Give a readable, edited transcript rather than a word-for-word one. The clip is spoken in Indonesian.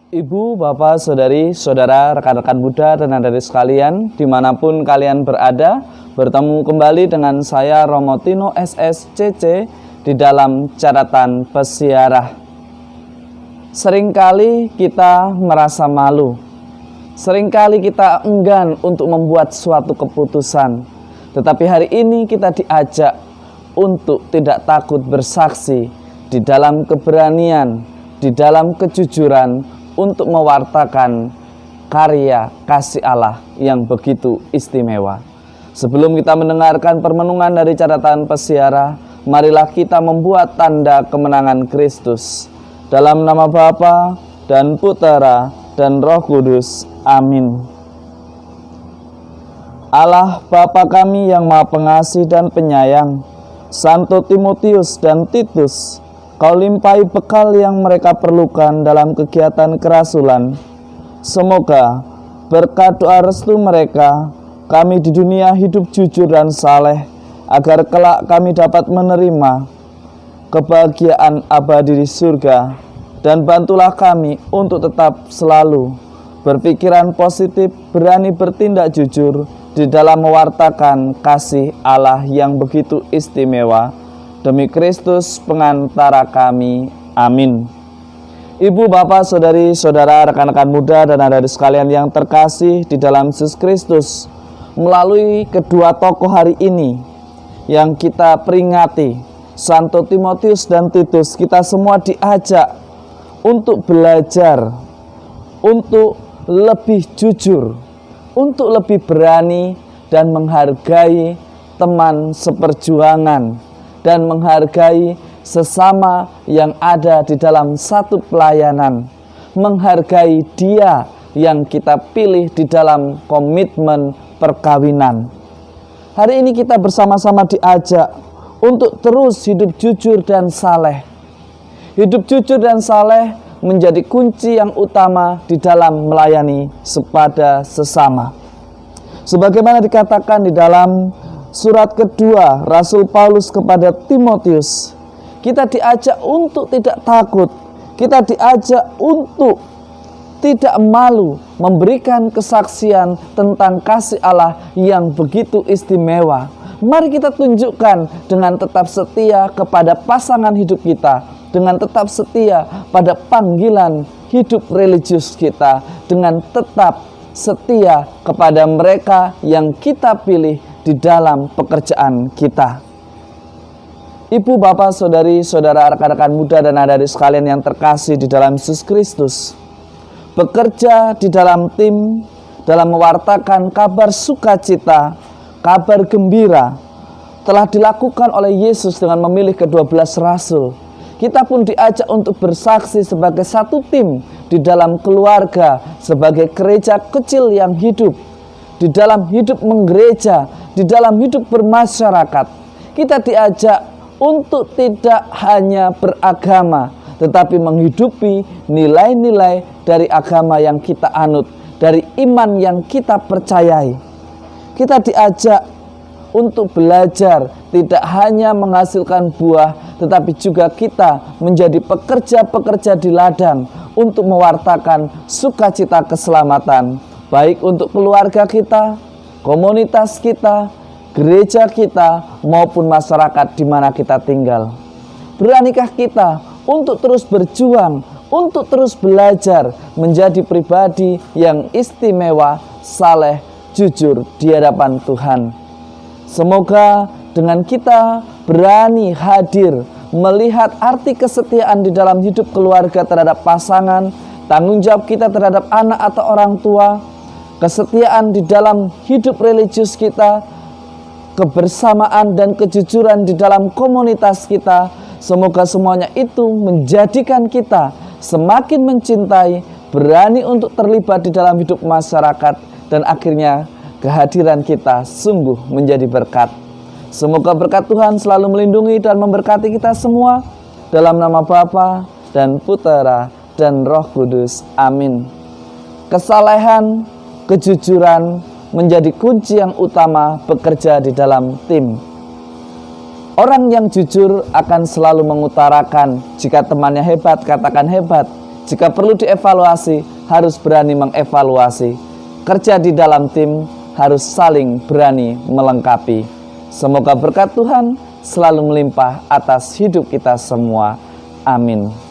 Ibu, Bapak, Saudari, Saudara, rekan-rekan muda dan adik sekalian, dimanapun kalian berada, bertemu kembali dengan saya Romo Tino SSCC di dalam catatan pesiarah. Seringkali kita merasa malu, seringkali kita enggan untuk membuat suatu keputusan, tetapi hari ini kita diajak untuk tidak takut bersaksi di dalam keberanian, di dalam kejujuran, untuk mewartakan karya kasih Allah yang begitu istimewa. Sebelum kita mendengarkan permenungan dari catatan pesiarah, marilah kita membuat tanda kemenangan Kristus. Dalam nama Bapa dan Putera dan Roh Kudus. Amin. Allah Bapa kami yang Maha Pengasih dan Penyayang, Santo Timotius dan Titus, Kau limpahi bekal yang mereka perlukan dalam kegiatan kerasulan. Semoga berkat doa restu mereka, kami di dunia hidup jujur dan saleh, agar kelak kami dapat menerima kebahagiaan abadi di surga. Dan bantulah kami untuk tetap selalu berpikiran positif, berani bertindak jujur di dalam mewartakan kasih Allah yang begitu istimewa. Demi Kristus pengantara kami. Amin. Ibu, Bapak, Saudari, Saudara, rekan-rekan muda dan adik-adik sekalian yang terkasih di dalam Yesus Kristus, melalui kedua tokoh hari ini yang kita peringati, Santo Timotius dan Titus, kita semua diajak untuk belajar, untuk lebih jujur, untuk lebih berani dan menghargai teman seperjuangan, dan menghargai sesama yang ada di dalam satu pelayanan, menghargai dia yang kita pilih di dalam komitmen perkawinan. Hari ini kita bersama-sama diajak untuk terus hidup jujur dan saleh. Hidup jujur dan saleh menjadi kunci yang utama di dalam melayani kepada sesama. Sebagaimana dikatakan di dalam surat kedua Rasul Paulus kepada Timotius, kita diajak untuk tidak takut, kita diajak untuk tidak malu memberikan kesaksian tentang kasih Allah yang begitu istimewa. Mari kita tunjukkan dengan tetap setia kepada pasangan hidup kita, dengan tetap setia pada panggilan hidup religius kita, dengan tetap setia kepada mereka yang kita pilih di dalam pekerjaan kita. Ibu, Bapak, Saudari, Saudara, rekan-rekan muda dan adik-adik sekalian yang terkasih di dalam Yesus Kristus, bekerja di dalam tim dalam mewartakan kabar sukacita, kabar gembira telah dilakukan oleh Yesus dengan memilih ke-12 rasul. Kita pun diajak untuk bersaksi sebagai satu tim di dalam keluarga, sebagai gereja kecil yang hidup, di dalam hidup menggereja, di dalam hidup bermasyarakat. Kita diajak untuk tidak hanya beragama, tetapi menghidupi nilai-nilai dari agama yang kita anut, dari iman yang kita percayai. Kita diajak untuk belajar tidak hanya menghasilkan buah, tetapi juga kita menjadi pekerja-pekerja di ladang untuk mewartakan sukacita keselamatan, baik untuk keluarga kita, komunitas kita, gereja kita, maupun masyarakat di mana kita tinggal. Beranikah kita untuk terus berjuang, untuk terus belajar menjadi pribadi yang istimewa, saleh, jujur di hadapan Tuhan. Semoga dengan kita berani hadir, melihat arti kesetiaan di dalam hidup keluarga terhadap pasangan, tanggung jawab kita terhadap anak atau orang tua, kesetiaan di dalam hidup religius kita, kebersamaan dan kejujuran di dalam komunitas kita. Semoga semuanya itu menjadikan kita semakin mencintai, berani untuk terlibat di dalam hidup masyarakat, dan akhirnya kehadiran kita sungguh menjadi berkat. Semoga berkat Tuhan selalu melindungi dan memberkati kita semua. Dalam nama Bapa dan Putera dan Roh Kudus. Amin. Kesalehan, kejujuran menjadi kunci yang utama bekerja di dalam tim. Orang yang jujur akan selalu mengutarakan, jika temannya hebat, katakan hebat. Jika perlu dievaluasi, harus berani mengevaluasi. Kerja di dalam tim harus saling berani melengkapi. Semoga berkat Tuhan selalu melimpah atas hidup kita semua. Amin.